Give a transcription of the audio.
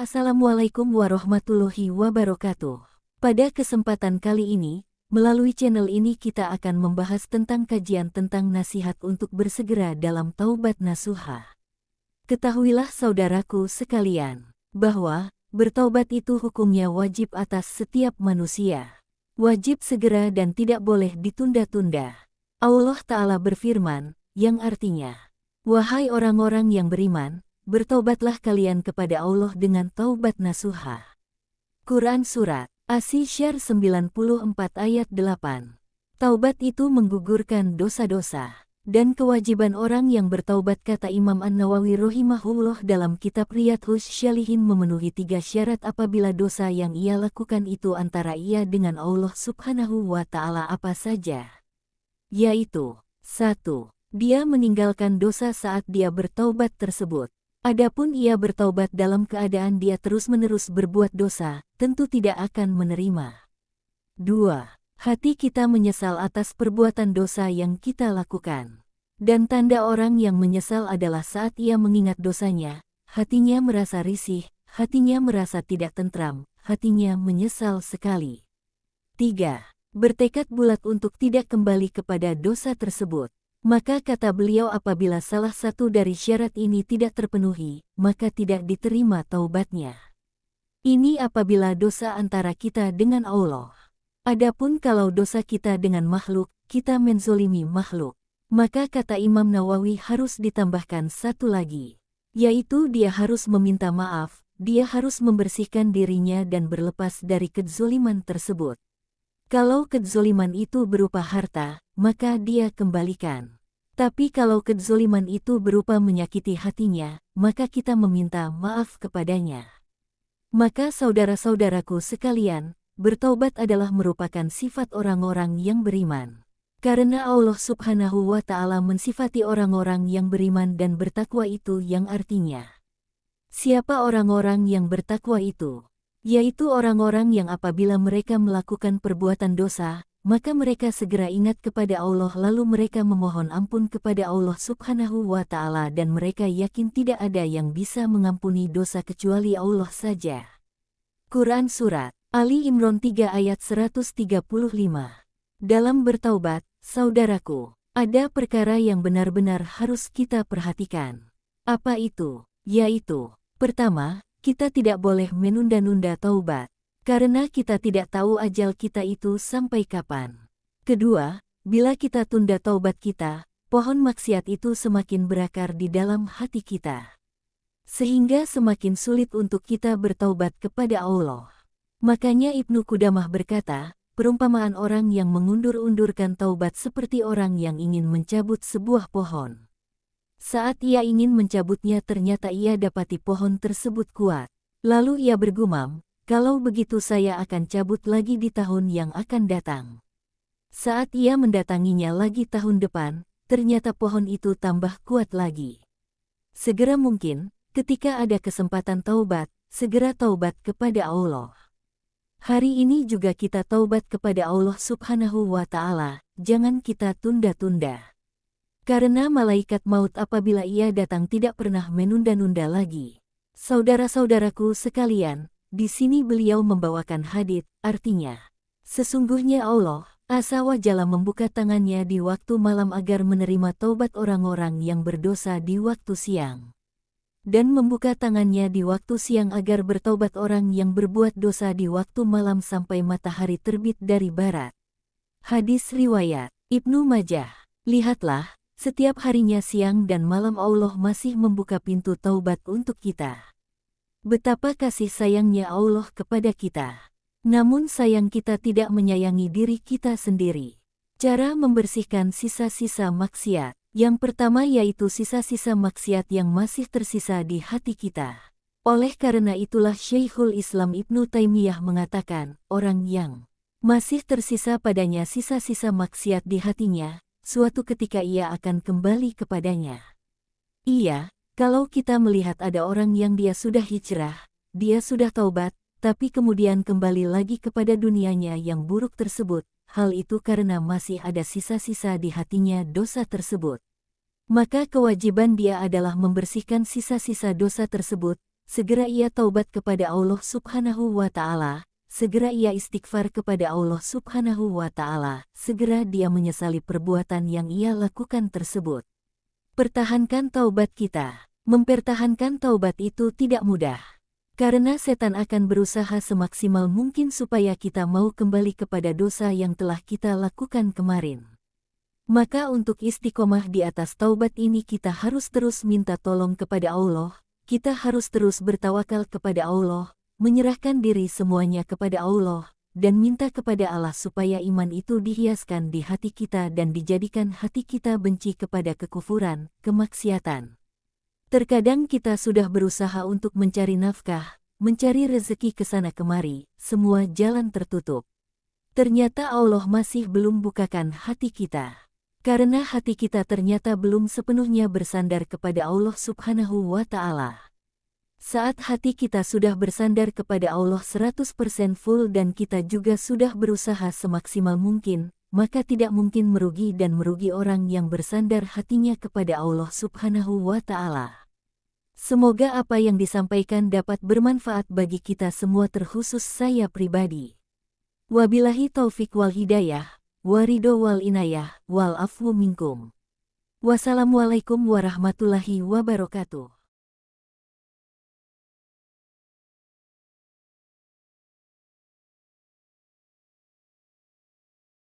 Assalamualaikum warahmatullahi wabarakatuh. Pada kesempatan kali ini, melalui channel ini kita akan membahas tentang kajian tentang nasihat untuk bersegera dalam taubat nasuha. Ketahuilah saudaraku sekalian, bahwa bertaubat itu hukumnya wajib atas setiap manusia. Wajib segera dan tidak boleh ditunda-tunda. Allah Ta'ala berfirman, yang artinya, wahai orang-orang yang beriman, bertaubatlah kalian kepada Allah dengan taubat nasuha. Quran Surat Asy-Syarr 94 ayat 8. Taubat itu menggugurkan dosa-dosa dan kewajiban orang yang bertaubat, kata Imam An-Nawawi rahimahullah dalam kitab Riyadhus Shalihin, memenuhi 3 syarat apabila dosa yang ia lakukan itu antara ia dengan Allah Subhanahu wa Ta'ala apa saja. Yaitu 1. Dia meninggalkan dosa saat dia bertaubat tersebut. Adapun ia bertaubat dalam keadaan dia terus-menerus berbuat dosa, tentu tidak akan menerima. 2. Hati kita menyesal atas perbuatan dosa yang kita lakukan. Dan tanda orang yang menyesal adalah saat ia mengingat dosanya, hatinya merasa risih, hatinya merasa tidak tentram, hatinya menyesal sekali. 3. Bertekad bulat untuk tidak kembali kepada dosa tersebut. Maka kata beliau, apabila salah satu dari syarat ini tidak terpenuhi, maka tidak diterima taubatnya. Ini apabila dosa antara kita dengan Allah. Adapun kalau dosa kita dengan makhluk, kita menzolimi makhluk, maka kata Imam Nawawi harus ditambahkan satu lagi, yaitu dia harus meminta maaf, dia harus membersihkan dirinya dan berlepas dari kedzoliman tersebut. Kalau kedzoliman itu berupa harta, maka dia kembalikan. Tapi kalau kedzoliman itu berupa menyakiti hatinya, maka kita meminta maaf kepadanya. Maka saudara-saudaraku sekalian, bertaubat adalah merupakan sifat orang-orang yang beriman. Karena Allah Subhanahu wa Ta'ala mensifati orang-orang yang beriman dan bertakwa itu, yang artinya, siapa orang-orang yang bertakwa itu? Yaitu orang-orang yang apabila mereka melakukan perbuatan dosa, maka mereka segera ingat kepada Allah lalu mereka memohon ampun kepada Allah Subhanahu wa Ta'ala dan mereka yakin tidak ada yang bisa mengampuni dosa kecuali Allah saja. Quran Surat Ali Imran 3 ayat 135. Dalam bertaubat, saudaraku, ada perkara yang benar-benar harus kita perhatikan. Apa itu? Yaitu, pertama, kita tidak boleh menunda-nunda taubat, karena kita tidak tahu ajal kita itu sampai kapan. Kedua, bila kita tunda taubat kita, pohon maksiat itu semakin berakar di dalam hati kita, sehingga semakin sulit untuk kita bertaubat kepada Allah. Makanya Ibnu Qudamah berkata, perumpamaan orang yang mengundur-undurkan taubat seperti orang yang ingin mencabut sebuah pohon. Saat ia ingin mencabutnya ternyata ia dapati pohon tersebut kuat. Lalu ia bergumam, kalau begitu saya akan cabut lagi di tahun yang akan datang. Saat ia mendatanginya lagi tahun depan, ternyata pohon itu tambah kuat lagi. Segera mungkin, ketika ada kesempatan taubat, segera taubat kepada Allah. Hari ini juga kita taubat kepada Allah Subhanahu wa Ta'ala, jangan kita tunda-tunda. Karena malaikat maut apabila ia datang tidak pernah menunda-nunda lagi. Saudara-saudaraku sekalian, di sini beliau membawakan hadits, artinya, sesungguhnya Allah Azza wa Jalla membuka tangannya di waktu malam agar menerima taubat orang-orang yang berdosa di waktu siang. Dan membuka tangannya di waktu siang agar bertaubat orang yang berbuat dosa di waktu malam sampai matahari terbit dari barat. Hadis riwayat Ibnu Majah. Lihatlah, setiap harinya siang dan malam Allah masih membuka pintu taubat untuk kita. Betapa kasih sayangnya Allah kepada kita. Namun sayang kita tidak menyayangi diri kita sendiri. Cara membersihkan sisa-sisa maksiat. Yang pertama yaitu sisa-sisa maksiat yang masih tersisa di hati kita. Oleh karena itulah Syekhul Islam Ibnu Taimiyah mengatakan, orang yang masih tersisa padanya sisa-sisa maksiat di hatinya, suatu ketika ia akan kembali kepadanya. Iya, kalau kita melihat ada orang yang dia sudah hijrah, dia sudah taubat, tapi kemudian kembali lagi kepada dunianya yang buruk tersebut, hal itu karena masih ada sisa-sisa di hatinya dosa tersebut. Maka kewajiban dia adalah membersihkan sisa-sisa dosa tersebut, segera ia taubat kepada Allah Subhanahu wa Ta'ala, segera ia istighfar kepada Allah Subhanahu wa Ta'ala, segera dia menyesali perbuatan yang ia lakukan tersebut. Pertahankan taubat kita. Mempertahankan taubat itu tidak mudah. Karena setan akan berusaha semaksimal mungkin supaya kita mau kembali kepada dosa yang telah kita lakukan kemarin. Maka untuk istiqomah di atas taubat ini kita harus terus minta tolong kepada Allah, kita harus terus bertawakal kepada Allah, menyerahkan diri semuanya kepada Allah, dan minta kepada Allah supaya iman itu dihiaskan di hati kita dan dijadikan hati kita benci kepada kekufuran, kemaksiatan. Terkadang kita sudah berusaha untuk mencari nafkah, mencari rezeki ke sana kemari, semua jalan tertutup. Ternyata Allah masih belum bukakan hati kita. Karena hati kita ternyata belum sepenuhnya bersandar kepada Allah Subhanahu wa Ta'ala. Saat hati kita sudah bersandar kepada Allah 100% full dan kita juga sudah berusaha semaksimal mungkin, maka tidak mungkin merugi dan merugi orang yang bersandar hatinya kepada Allah Subhanahu wa Ta'ala. Semoga apa yang disampaikan dapat bermanfaat bagi kita semua terkhusus saya pribadi. Wabillahi taufik wal hidayah. Warido wal inayah, wal afwu minkum. Wassalamualaikum warahmatullahi wabarakatuh.